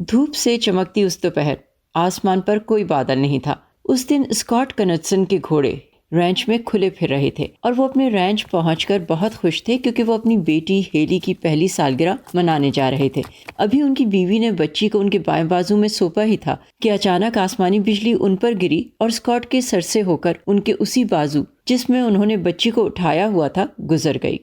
دھوپ سے چمکتی اس دوپہر آسمان پر کوئی بادل نہیں تھا۔ اس دن اسکاٹ کنٹسن کے گھوڑے رینچ میں کھلے پھر رہے تھے اور وہ اپنے رینچ پہنچ کر بہت خوش تھے کیونکہ وہ اپنی بیٹی ہیلی کی پہلی سالگرہ منانے جا رہے تھے۔ ابھی ان کی بیوی نے بچی کو ان کے بائیں بازو میں سونپا ہی تھا کہ اچانک آسمانی بجلی ان پر گری اور اسکاٹ کے سر سے ہو کر ان کے اسی بازو جس میں انہوں نے بچی کو اٹھایا ہوا تھا گزر گئی۔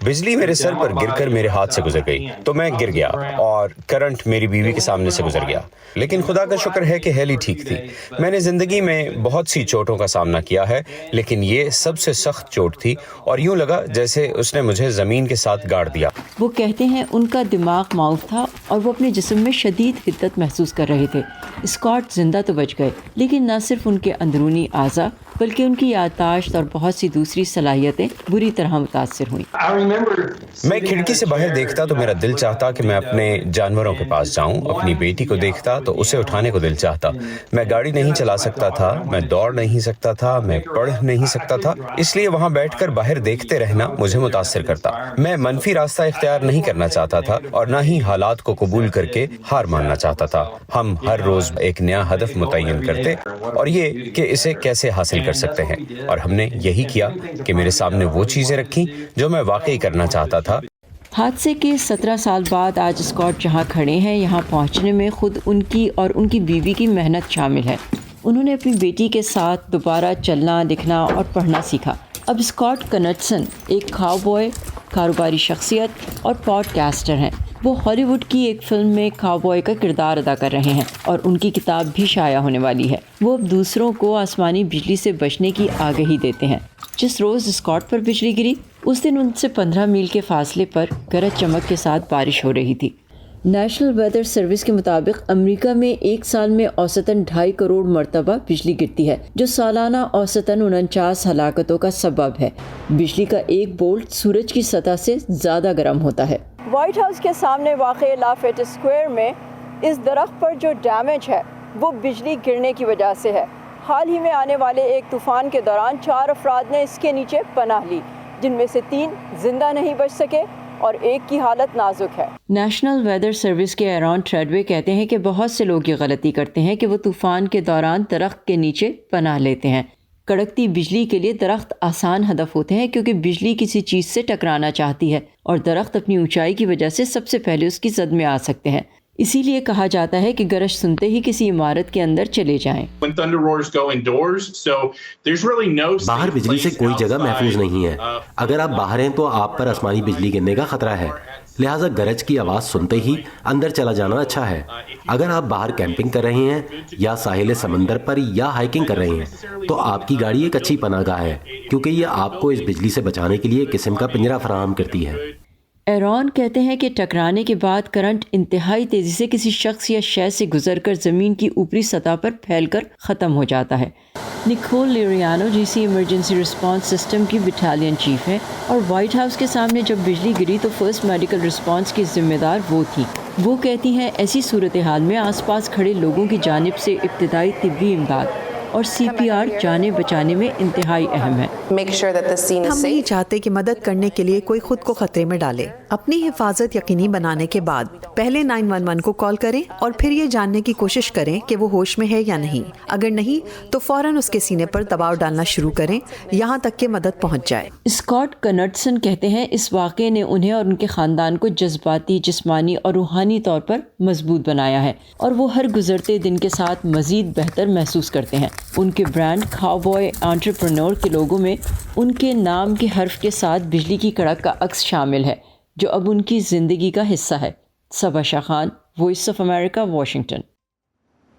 بجلی میرے سر پر گر کر میرے ہاتھ سے گزر گئی تو میں گر گیا اور کرنٹ میری بیوی کے سامنے سے گزر گیا، لیکن خدا کا شکر ہے کہ ہیلی ٹھیک تھی۔ میں نے زندگی میں بہت سی چوٹوں کا سامنا کیا ہے، لیکن یہ سب سے سخت چوٹ تھی اور یوں لگا جیسے اس نے مجھے زمین کے ساتھ گاڑ دیا۔ وہ کہتے ہیں ان کا دماغ معاف تھا اور وہ اپنے جسم میں شدید حدت محسوس کر رہے تھے۔ اسکاٹ زندہ تو بچ گئے، لیکن نہ صرف ان کے اندرونی اعضاء بلکہ ان کی یادداشت اور بہت سی دوسری صلاحیتیں بری طرح متاثر ہوئیں۔ میں کھڑکی سے باہر دیکھتا تو میرا دل چاہتا کہ میں اپنے جانوروں کے پاس جاؤں، اپنی بیٹی کو دیکھتا تو اسے اٹھانے کو دل چاہتا۔ میں گاڑی نہیں چلا سکتا تھا، میں دوڑ نہیں سکتا تھا، میں پڑھ نہیں سکتا تھا، اس لیے وہاں بیٹھ کر باہر دیکھتے رہنا مجھے متاثر کرتا۔ میں منفی راستہ اختیار نہیں کرنا چاہتا تھا اور نہ ہی حالات کو قبول کر کے ہار ماننا چاہتا تھا۔ ہم ہر روز ایک نیا ہدف متعین کرتے اور یہ کہ اسے کیسے حاصل کر سکتے ہیں، اور ہم نے یہی کیا کہ میرے سامنے وہ چیزیں رکھیں جو میں واقعی کرنا چاہتا تھا۔ حادثے کے 17 سال بعد آج اسکاٹ جہاں کھڑے ہیں یہاں پہنچنے میں خود ان کی اور ان کی بیوی کی محنت شامل ہے۔ انہوں نے اپنی بیٹی کے ساتھ دوبارہ چلنا، لکھنا اور پڑھنا سیکھا۔ اب اسکاٹ کنٹسن ایک کاؤ بوائے، کاروباری شخصیت اور پوڈ کاسٹر ہیں۔ وہ ہالی ووڈ کی ایک فلم میں کاؤ بوائے کا کردار ادا کر رہے ہیں اور ان کی کتاب بھی شائع ہونے والی ہے۔ وہ اب دوسروں کو آسمانی بجلی سے بچنے کی آگہی دیتے ہیں۔ جس روز اسکاٹ پر بجلی گری اس دن ان سے 15 میل کے فاصلے پر گرج چمک کے ساتھ بارش ہو رہی تھی۔ نیشنل ویدر سروس کے مطابق امریکہ میں ایک سال میں اوسطاً 2.5 کروڑ مرتبہ بجلی گرتی ہے، جو سالانہ اوسطاً 49 ہلاکتوں کا سبب ہے۔ بجلی کا ایک بولٹ سورج کی سطح سے زیادہ گرم ہوتا ہے۔ وائٹ ہاؤس کے سامنے واقع لافیٹ اسکوائر میں اس درخت پر جو ڈیمیج ہے وہ بجلی گرنے کی وجہ سے ہے۔ حال ہی میں آنے والے ایک طوفان کے دوران 4 افراد نے اس کے نیچے پناہ لی، جن میں سے 3 زندہ نہیں بچ سکے اور ایک کی حالت نازک ہے۔ نیشنل ویدر سروس کے ایرون ٹریڈوے کہتے ہیں کہ بہت سے لوگ یہ غلطی کرتے ہیں کہ وہ طوفان کے دوران درخت کے نیچے پناہ لیتے ہیں۔ کڑکتی بجلی کے لیے درخت آسان ہدف ہوتے ہیں کیونکہ بجلی کسی چیز سے ٹکرانا چاہتی ہے اور درخت اپنی اونچائی کی وجہ سے سب سے پہلے اس کی زد میں آ سکتے ہیں۔ اسی لیے کہا جاتا ہے کہ گرج سنتے ہی کسی عمارت کے اندر چلے جائیں۔ باہر بجلی سے کوئی جگہ محفوظ نہیں ہے۔ اگر آپ باہر ہیں تو آپ پر آسمانی بجلی گرنے کا خطرہ ہے، لہٰذا گرج کی آواز سنتے ہی اندر چلا جانا اچھا ہے۔ اگر آپ باہر کیمپنگ کر رہے ہیں یا ساحل سمندر پر یا ہائیکنگ کر رہے ہیں تو آپ کی گاڑی ایک اچھی پناہ گاہ ہے، کیونکہ یہ آپ کو اس بجلی سے بچانے کے لیے ایک قسم کا پنجرہ فراہم کرتی ہے۔ ایرون کہتے ہیں کہ ٹکرانے کے بعد کرنٹ انتہائی تیزی سے کسی شخص یا شے سے گزر کر زمین کی اوپری سطح پر پھیل کر ختم ہو جاتا ہے۔ Nicole Liriano GC emergency response system کی بٹالین چیف ہیں اور وائٹ ہاؤس کے سامنے جب بجلی گری تو فرسٹ میڈیکل رسپانس کی ذمہ دار وہ تھی۔ وہ کہتی ہیں ایسی صورتحال میں آس پاس کھڑے لوگوں کی جانب سے ابتدائی طبی امداد اور CPR جانیں بچانے میں انتہائی اہم ہے۔ ہم نہیں چاہتے کہ مدد کرنے کے لیے کوئی خود کو خطرے میں ڈالے۔ اپنی حفاظت یقینی بنانے کے بعد پہلے 911 کو کال کریں اور پھر یہ جاننے کی کوشش کریں کہ وہ ہوش میں ہے یا نہیں۔ اگر نہیں تو فوراً اس کے سینے پر دباؤ ڈالنا شروع کریں یہاں تک کہ مدد پہنچ جائے۔ اسکاٹ کنٹسن کہتے ہیں اس واقعے نے انہیں اور ان کے خاندان کو جذباتی، جسمانی اور روحانی طور پر مضبوط بنایا ہے اور وہ ہر گزرتے دن کے ساتھ مزید بہتر محسوس کرتے ہیں۔ ان کے برانڈ کاؤ بوائے انٹرپرنور کے لوگو میں ان کے نام کے حرف کے ساتھ بجلی کی کڑک کا عکس شامل ہے جو اب ان کی زندگی کا حصہ ہے۔ Saba Shah Khan, Voice of America, Washington.